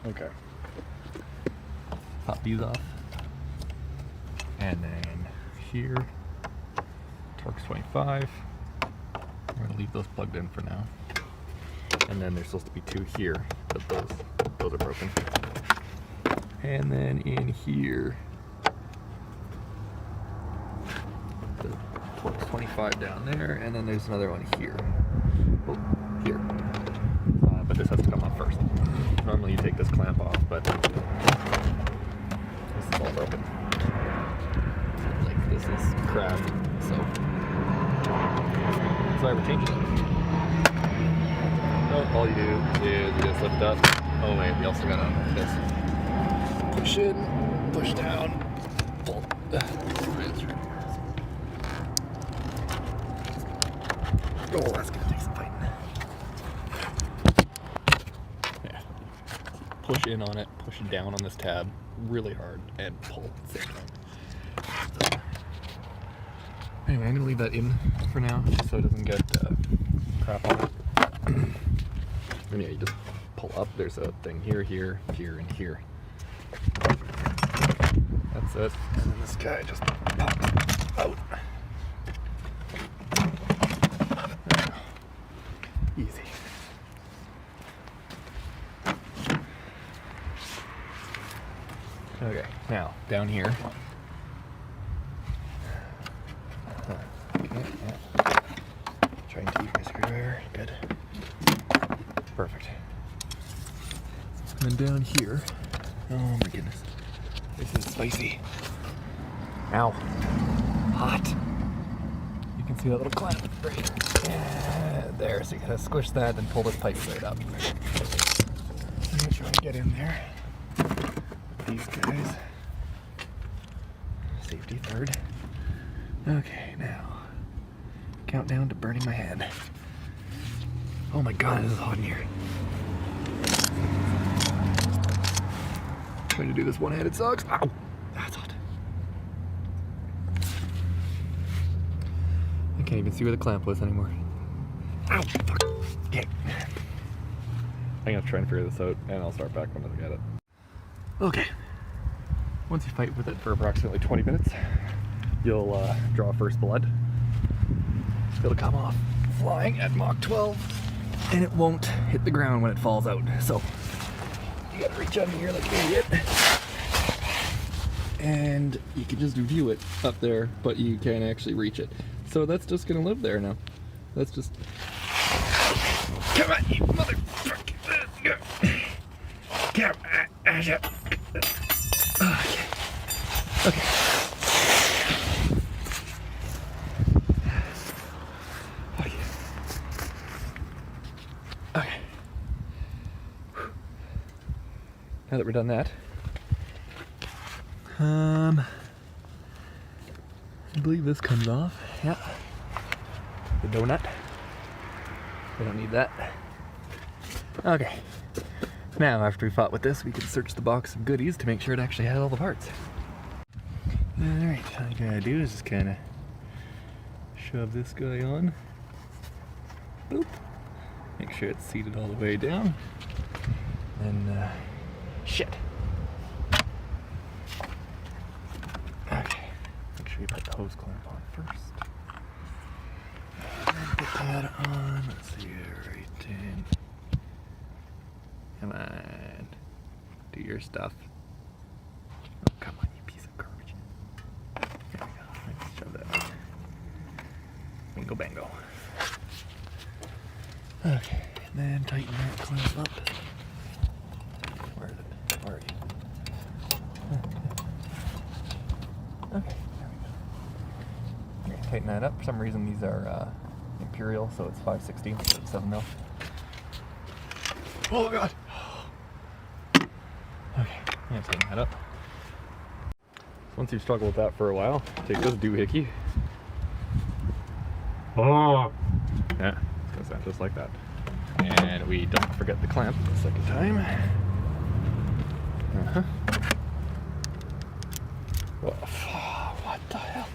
Okay. Pop these off. And then here, torque's 25. We're gonna leave those plugged in for now. And then there's supposed to be 2 here, but those are broken. And then in here, the torque's 25 down there, and then there's another one here. Oh, here. But this has to come off first. Normally you take this clamp off, but this is all broken. Like, this is cracked, so that's why we're changing it. So all you do is you just lift up. Oh wait, we also gotta this. Push in, push down, pull. Oh, that's gonna take some fighting. Yeah. Push in on it, push down on this tab really hard, and pull at the same time. So, anyway, I'm gonna leave that in for now, just so it doesn't get crap on it. And yeah, you just pull up. There's a thing here, here, here, and here. That's it. And then this guy just pops out. Easy. Okay, now down here. Okay, yeah. Trying to use my screwdriver. Good. Perfect. And then down here. Oh my goodness. This is spicy. Ow. Hot. You can see that little clamp right here. Yeah, there. So you gotta squish that and pull this pipe right up. I'm gonna try to get in there. These guys. Safety third. Okay, now. Countdown to burning my hand. Oh my god, this is hot in here. Trying to do this one-handed sucks. Ow! That's hot. I can't even see where the clamp was anymore. Ow! Fuck! Okay. I'm gonna try and figure this out, and I'll start back when I get it. Okay. Once you fight with it for approximately 20 minutes, you'll draw first blood. It'll come off flying at Mach 12, and it won't hit the ground when it falls out. So you gotta reach under here like an idiot, and you can just view it up there, but you can't actually reach it. So that's just gonna live there now. That's just. Come on, you motherfucker! Come on! Okay. Okay. Okay. Now that we're done that, I believe this comes off. Yeah. The donut. We don't need that. Okay. Now, after we fought with this, we can search the box of goodies to make sure it actually had all the parts. Alright, all you gotta do is just kinda shove this guy on. Boop. Make sure it's seated all the way down. And, shit. Okay. Make sure you put the hose clamp on first. And then put that on. Let's see here, right in. Come on. Do your stuff. Oh, come on, you piece of garbage. There we go. Let's shove that on. Bingo bango. Okay, and then tighten that clamp up. Where is it? Where are you? Okay, there we go. Okay, tighten that up. For some reason these are imperial, so it's 5/16 instead of 7 mil. Oh god! Okay, I'm gonna tighten that up. So once you've struggled with that for a while, take this doohickey. Oh! Yeah, it's gonna sound just like that. And we don't forget the clamp the second time. Uh-huh. Oh, what the hell?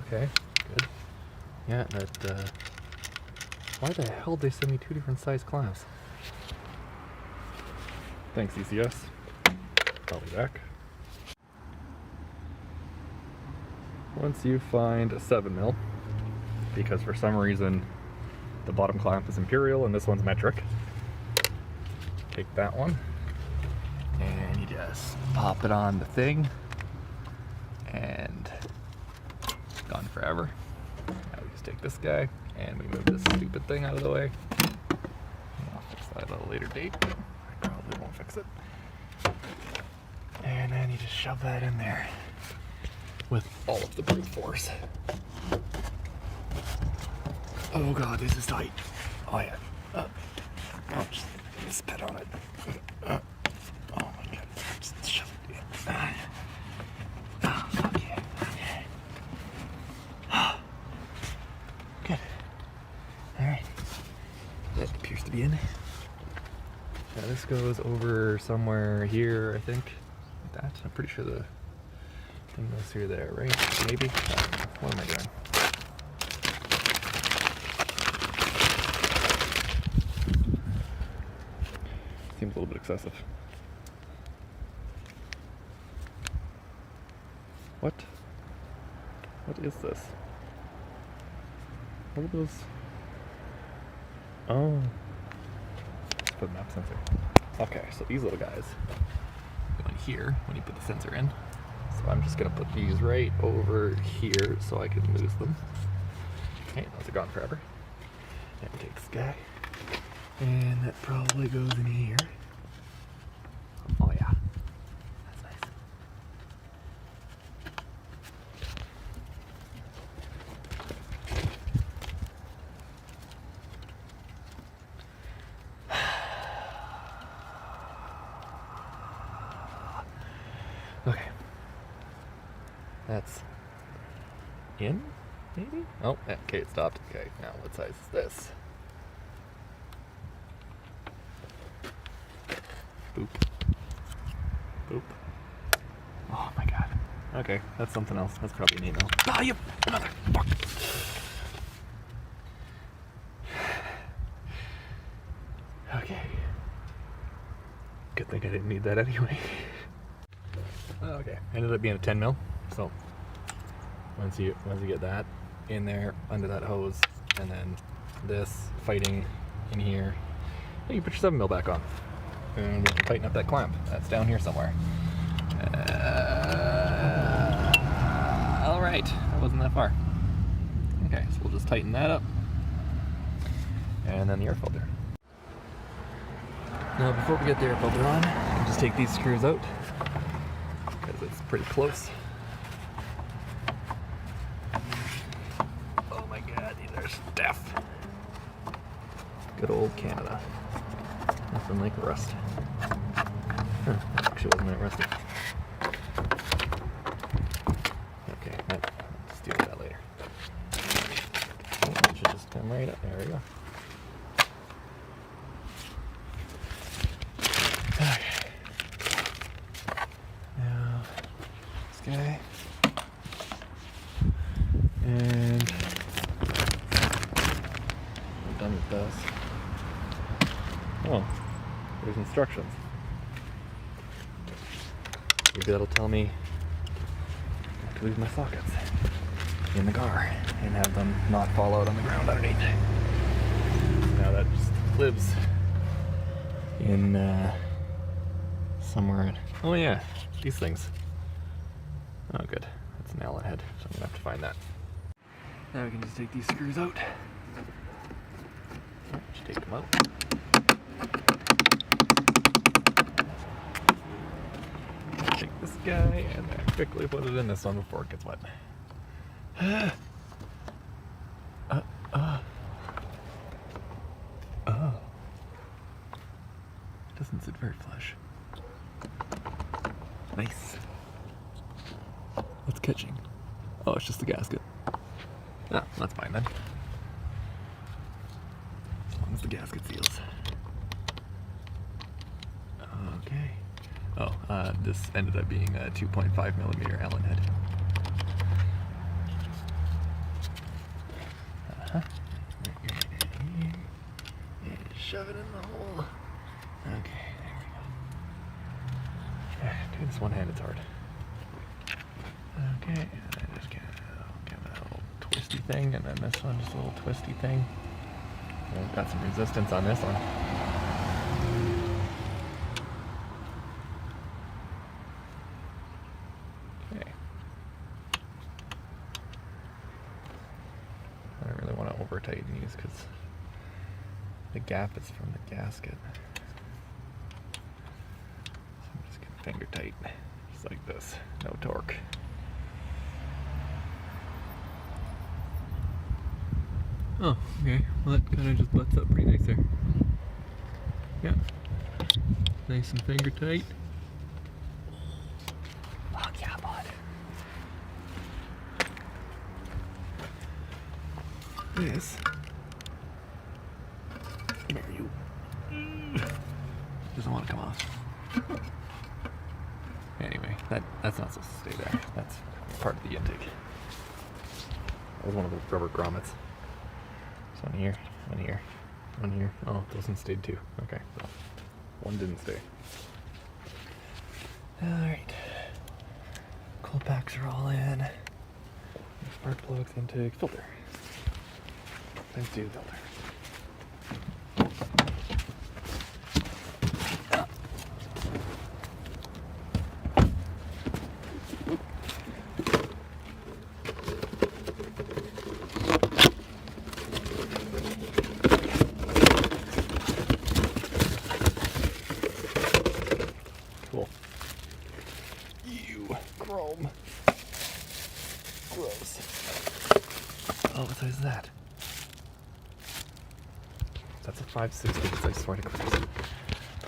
Okay, good. Yeah, that, why the hell did they send me 2 different size clamps? Thanks, ECS. I'll be back. Once you find a 7mm, because for some reason the bottom clamp is imperial and this one's metric, take that one and you just pop it on the thing and it's gone forever. Now we just take this guy and we move this stupid thing out of the way. I'll fix that at a later date. I probably won't fix it. And then you just shove that in there with all of the brute force. Oh god, this is tight. Oh yeah. Oh, just spit on it. Oh my god. Just shove it in. Oh, fuck yeah. Okay. Good. Alright. That appears to be in. Now this goes over somewhere here, I think. Like that. I'm pretty sure the thing goes through there, right? Maybe? I don't know. What am I doing? Seems a little bit excessive. What? What is this? What are those? Oh. Let's put a map sensor. Okay, so these little guys go in here when you put the sensor in. So I'm just gonna put these right over here so I can lose them. Okay, those are gone forever. And we take this guy. And that probably goes in here. Oh yeah, that's nice. Okay. That's in, maybe? Oh, okay, it stopped. Okay, now what size is this? Boop. Boop. Oh my god. Okay, that's something else. That's probably an 8mm. Ah, you motherfucker! Okay. Good thing I didn't need that anyway. Okay, ended up being a 10mm. So once you get that in there under that hose, and then this fighting in here, you put your 7mm back on. And we can tighten up that clamp. That's down here somewhere. Alright, that wasn't that far. Okay, so we'll just tighten that up. And then the air filter. Now before we get the air filter on, I'll just take these screws out, because it's pretty close. Oh my god, these are stiff. Good old Canada. Nothing like rust. Huh, that actually wasn't that rusty. Okay, let's deal with that later. It should just come right up. There we go. Okay. Now, this guy. And we're done with this. Oh, there's instructions. Maybe that'll tell me to leave my sockets in the car and have them not fall out on the ground underneath. Now that just lives in somewhere. Oh yeah, these things. Oh good, that's an Allen head, so I'm gonna have to find that. Now we can just take these screws out. Just take them out. Take this guy and then quickly put it in this one before it gets wet. Oh. Doesn't sit very flush. Nice. What's catching? Oh, it's just the gasket. Ah, that's fine then. As long as the gasket seals. Okay. Oh, this ended up being a 2.5mm Allen head. And shove it in the hole. Okay, there we go. Doing this one hand, it's hard. Okay, and I just get a little twisty thing, and then this one, just a little twisty thing. And we've got some resistance on this one. Okay. I don't really want to over tighten these because the gap is from the gasket. So I'm just gonna finger tight, just like this, no torque. Oh, okay. Well, that kind of just butts up pretty nice there. Yeah. Nice and finger tight. Oh, yeah, bud. This. Come here, you. Doesn't want to come off. Anyway, that's not supposed to stay there. That's part of the intake. That was one of the rubber grommets. One here, one here, one here. Oh, those ones stayed too. Okay, so one didn't stay. Alright. Cold packs are all in. Spark plugs, intake, filter. Let's do the filter. Chrome. Gross. Oh, what size is that? That's a 5/16, I swear to Christ.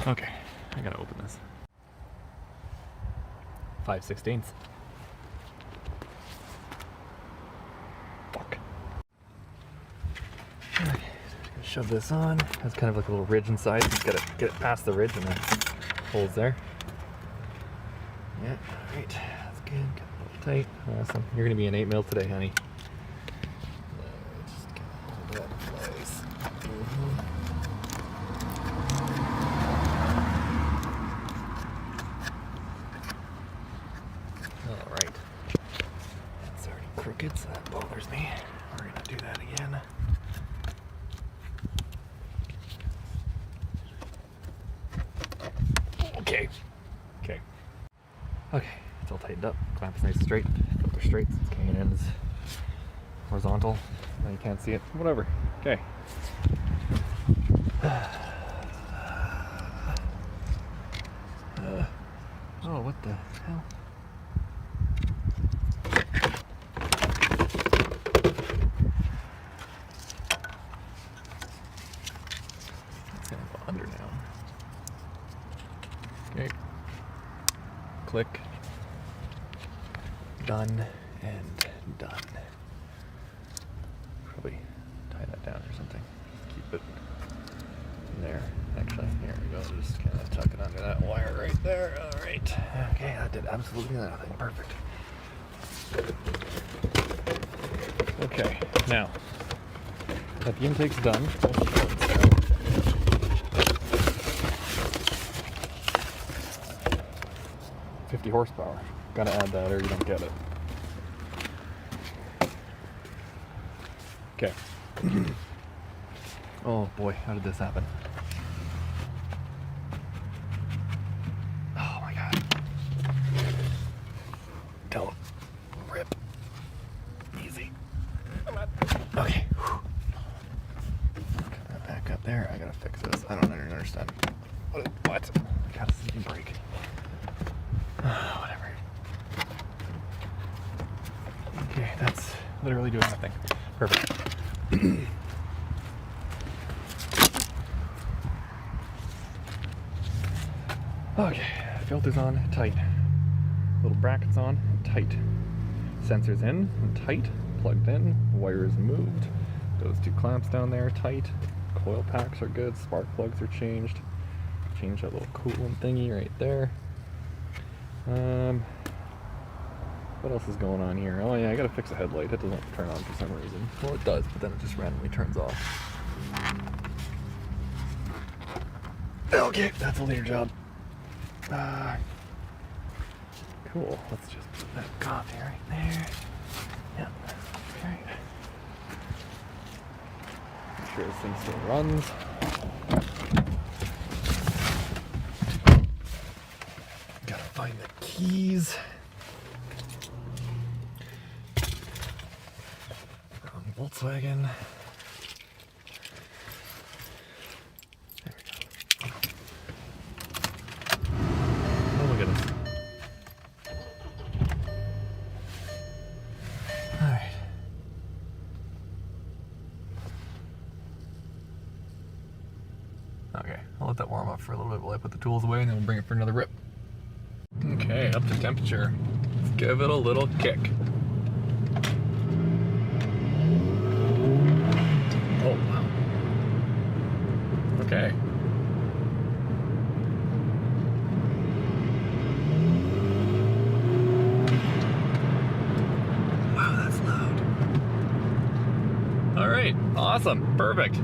Okay, I gotta open this. 5/16. Fuck. Okay, so I'm just gonna shove this on. Has kind of like a little ridge inside. Just gotta get it past the ridge and then holds there. Yeah, alright. Good, got a little tight. Awesome. You're going to be an 8mm today, honey. Just get hold that in place. Alright. It's already crooked, so that bothers me. We're going to do that again. Okay. Okay. Okay. It's all tightened up. Clamp is nice and straight. Filter straight. It's coming in is horizontal. Now you can't see it. Whatever. Okay. Oh, what the hell? It's gonna go under now. Okay. Click. Done and done. Probably tie that down or something. Just keep it in there. Actually, here we go. Just kind of tuck it under that wire right there. All right. Okay, that did absolutely nothing. Perfect. Okay, now that the intake's done, 50 horsepower. Gotta add that or you don't get it. Okay. Oh boy, how did this happen? Oh my god. Don't rip. Easy. Okay. Back up there. I gotta fix this. I don't understand. What? How does this even break? Whatever. Okay, that's literally doing nothing. Perfect. Okay, filter's on, tight. Little brackets on, tight. Sensors in, tight. Plugged in, wire is moved. Those two clamps down there, tight. Coil packs are good, spark plugs are changed. Change that little coolant thingy right there. What else is going on here? Oh yeah, I gotta fix the headlight. It doesn't turn on for some reason. Well, it does, but then it just randomly turns off. Okay, that's a later job. Cool. Let's just put that coffee right there. Yep. Okay. Make sure this thing still runs. Gotta find the keys. Volkswagen. There we go. Oh, look at this. Alright. Okay, I'll let that warm up for a little bit while I put the tools away, and then we'll bring it for another rip. Okay, up to temperature. Let's give it a little kick. Oh, wow. Okay. Wow, that's loud. All right, awesome, perfect.